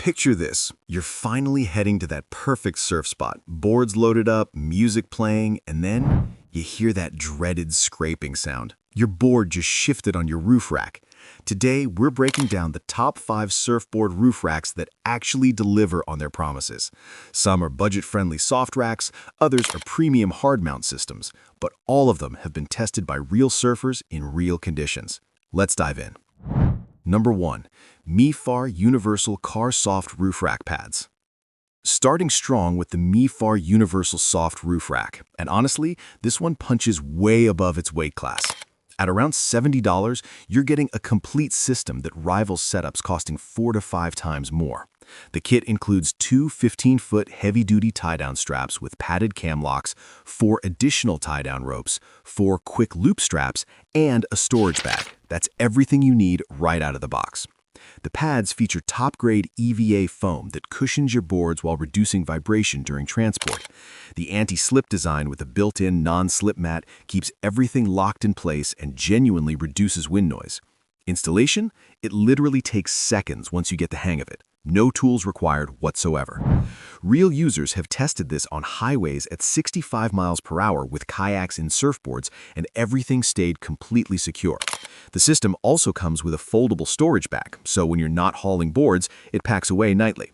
Picture this. You're finally heading to that perfect surf spot. Boards loaded up, music playing, and then you hear that dreaded scraping sound. Your board just shifted on your roof rack. Today, we're breaking down the top 5 surfboard roof racks that actually deliver on their promises. Some are budget-friendly soft racks, others are premium hard mount systems, but all of them have been tested by real surfers in real conditions. Let's dive in. Number 1. MeeFar Universal Car Soft Roof Rack Pads. Starting strong with the MeeFar Universal Soft Roof Rack, and honestly, this one punches way above its weight class. At around $70, you're getting a complete system that rivals setups costing 4 to 5 times more. The kit includes 2 15-foot heavy-duty tie-down straps with padded cam locks, 4 additional tie-down ropes, 4 quick loop straps, and a storage bag. That's everything you need right out of the box. The pads feature top-grade EVA foam that cushions your boards while reducing vibration during transport. The anti-slip design with a built-in non-slip mat keeps everything locked in place and genuinely reduces wind noise. Installation? It literally takes seconds once you get the hang of it. No tools required whatsoever. Real users have tested this on highways at 65 miles per hour with kayaks and surfboards, and everything stayed completely secure. The system also comes with a foldable storage bag, so when you're not hauling boards, it packs away nightly.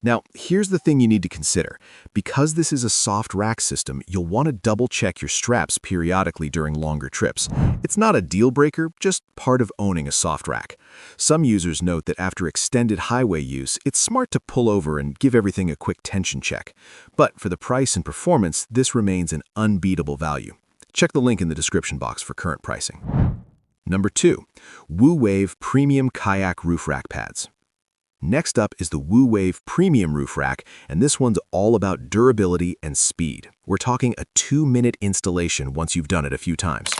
Now, here's the thing you need to consider. Because this is a soft rack system, you'll want to double-check your straps periodically during longer trips. It's not a deal breaker, just part of owning a soft rack. Some users note that after extended highway use, it's smart to pull over and give everything a quick tension check. But for the price and performance, this remains an unbeatable value. Check the link in the description box for current pricing. Number 2. WOOWAVE Premium Kayak Roof Rack Pads. Next up is the WOOWAVE Premium Roof Rack, and this one's all about durability and speed. We're talking a 2-minute installation once you've done it a few times.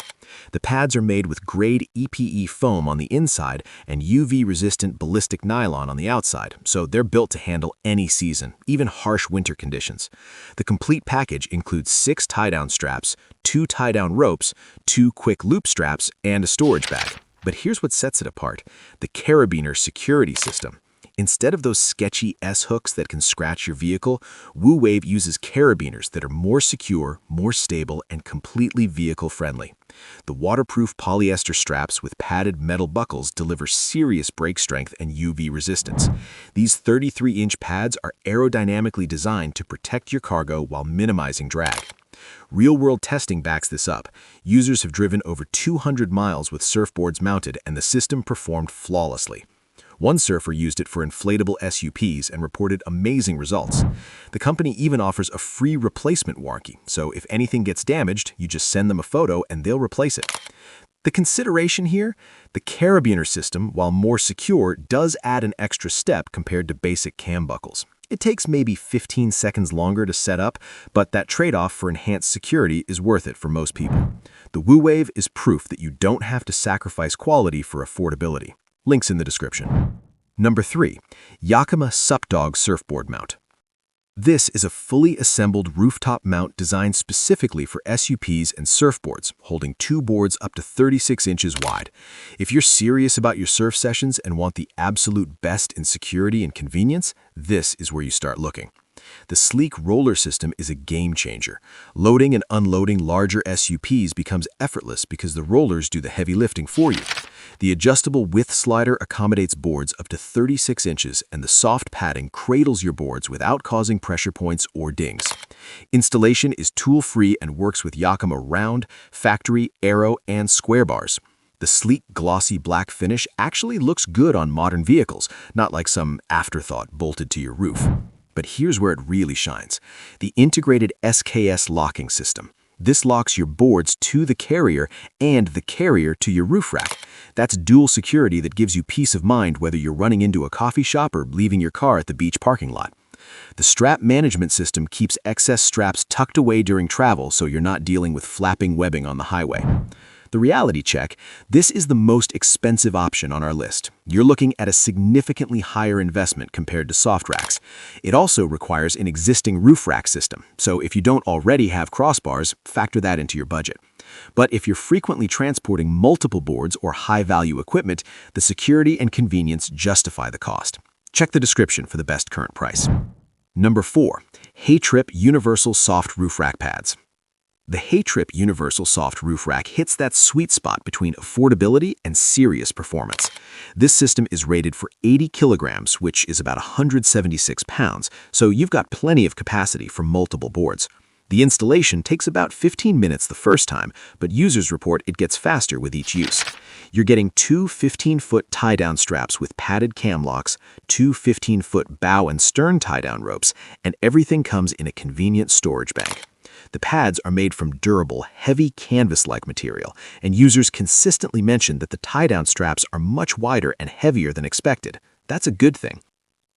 The pads are made with grade EPE foam on the inside and UV-resistant ballistic nylon on the outside, so they're built to handle any season, even harsh winter conditions. The complete package includes 6 tie-down straps, 2 tie-down ropes, 2 quick loop straps, and a storage bag. But here's what sets it apart: the carabiner security system. Instead of those sketchy S-hooks that can scratch your vehicle, WOOWAVE uses carabiners that are more secure, more stable, and completely vehicle-friendly. The waterproof polyester straps with padded metal buckles deliver serious brake strength and UV resistance. These 33-inch pads are aerodynamically designed to protect your cargo while minimizing drag. Real-world testing backs this up. Users have driven over 200 miles with surfboards mounted, and the system performed flawlessly. One surfer used it for inflatable SUPs and reported amazing results. The company even offers a free replacement warranty, so if anything gets damaged, you just send them a photo and they'll replace it. The consideration here? The carabiner system, while more secure, does add an extra step compared to basic cam buckles. It takes maybe 15 seconds longer to set up, but that trade-off for enhanced security is worth it for most people. The WOOWAVE is proof that you don't have to sacrifice quality for affordability. Links in the description. Number 3. Yakima SupDawg Surfboard Mount. This is a fully assembled rooftop mount designed specifically for SUPs and surfboards, holding 2 boards up to 36 inches wide. If you're serious about your surf sessions and want the absolute best in security and convenience, this is where you start looking. The sleek roller system is a game changer. Loading and unloading larger SUPs becomes effortless because the rollers do the heavy lifting for you. The adjustable width slider accommodates boards up to 36 inches, and the soft padding cradles your boards without causing pressure points or dings. Installation is tool-free and works with Yakima round, factory, arrow, and square bars. The sleek, glossy black finish actually looks good on modern vehicles, not like some afterthought bolted to your roof. But here's where it really shines: the integrated SKS locking system. This locks your boards to the carrier and the carrier to your roof rack. That's dual security that gives you peace of mind whether you're running into a coffee shop or leaving your car at the beach parking lot. The strap management system keeps excess straps tucked away during travel so you're not dealing with flapping webbing on the highway. The reality check: this is the most expensive option on our list. You're looking at a significantly higher investment compared to soft racks. It also requires an existing roof rack system, so if you don't already have crossbars, factor that into your budget. But if you're frequently transporting multiple boards or high-value equipment, the security and convenience justify the cost. Check the description for the best current price. Number 4. HEYTRIP Universal Soft Roof Rack Pads. The HEYTRIP Universal Soft Roof Rack hits that sweet spot between affordability and serious performance. This system is rated for 80 kilograms, which is about 176 pounds, so you've got plenty of capacity for multiple boards. The installation takes about 15 minutes the first time, but users report it gets faster with each use. You're getting two 15-foot tie-down straps with padded cam locks, two 15-foot bow and stern tie-down ropes, and everything comes in a convenient storage bag. The pads are made from durable, heavy canvas-like material, and users consistently mention that the tie-down straps are much wider and heavier than expected. That's a good thing.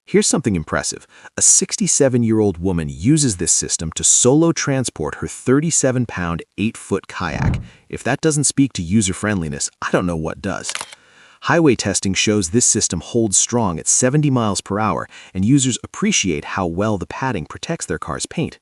Here's something impressive. A 67-year-old woman uses this system to solo transport her 37-pound, 8-foot kayak. If that doesn't speak to user-friendliness, I don't know what does. Highway testing shows this system holds strong at 70 miles per hour, and users appreciate how well the padding protects their car's paint.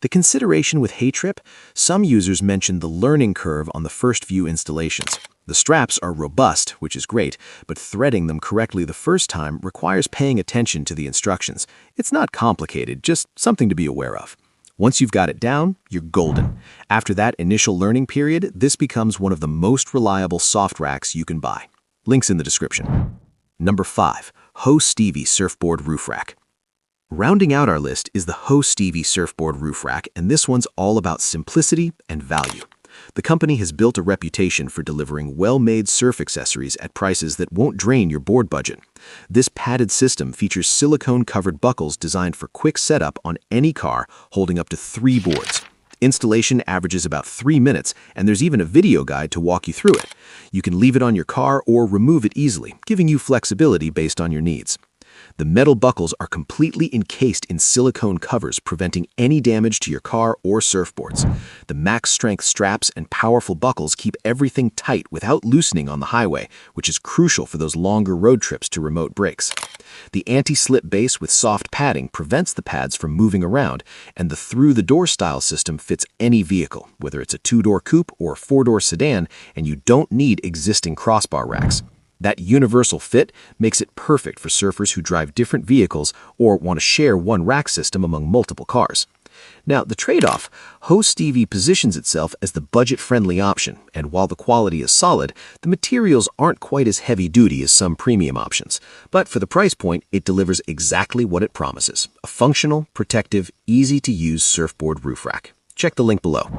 The consideration with HEYTRIP, some users mention the learning curve on the first few installations. The straps are robust, which is great, but threading them correctly the first time requires paying attention to the instructions. It's not complicated, just something to be aware of. Once you've got it down, you're golden. After that initial learning period, this becomes one of the most reliable soft racks you can buy. Links in the description. Number 5. Stevie Surfboard Roof Rack. Rounding out our list is the Stevie Surfboard Roof Rack, and this one's all about simplicity and value. The company has built a reputation for delivering well-made surf accessories at prices that won't drain your board budget. This padded system features silicone-covered buckles designed for quick setup on any car, holding up to 3 boards. Installation averages about 3 minutes, and there's even a video guide to walk you through it. You can leave it on your car or remove it easily, giving you flexibility based on your needs. The metal buckles are completely encased in silicone covers, preventing any damage to your car or surfboards. The max-strength straps and powerful buckles keep everything tight without loosening on the highway, which is crucial for those longer road trips to remote breaks. The anti-slip base with soft padding prevents the pads from moving around, and the through-the-door style system fits any vehicle, whether it's a 2-door coupe or a 4-door sedan, and you don't need existing crossbar racks. That universal fit makes it perfect for surfers who drive different vehicles or want to share one rack system among multiple cars. Now, the trade-off, Stevie positions itself as the budget-friendly option, and while the quality is solid, the materials aren't quite as heavy-duty as some premium options. But for the price point, it delivers exactly what it promises: a functional, protective, easy-to-use surfboard roof rack. Check the link below.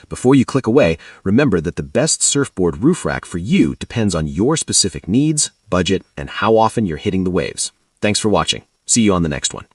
Before you click away, remember that the best surfboard roof rack for you depends on your specific needs, budget, and how often you're hitting the waves. Thanks for watching. See you on the next one.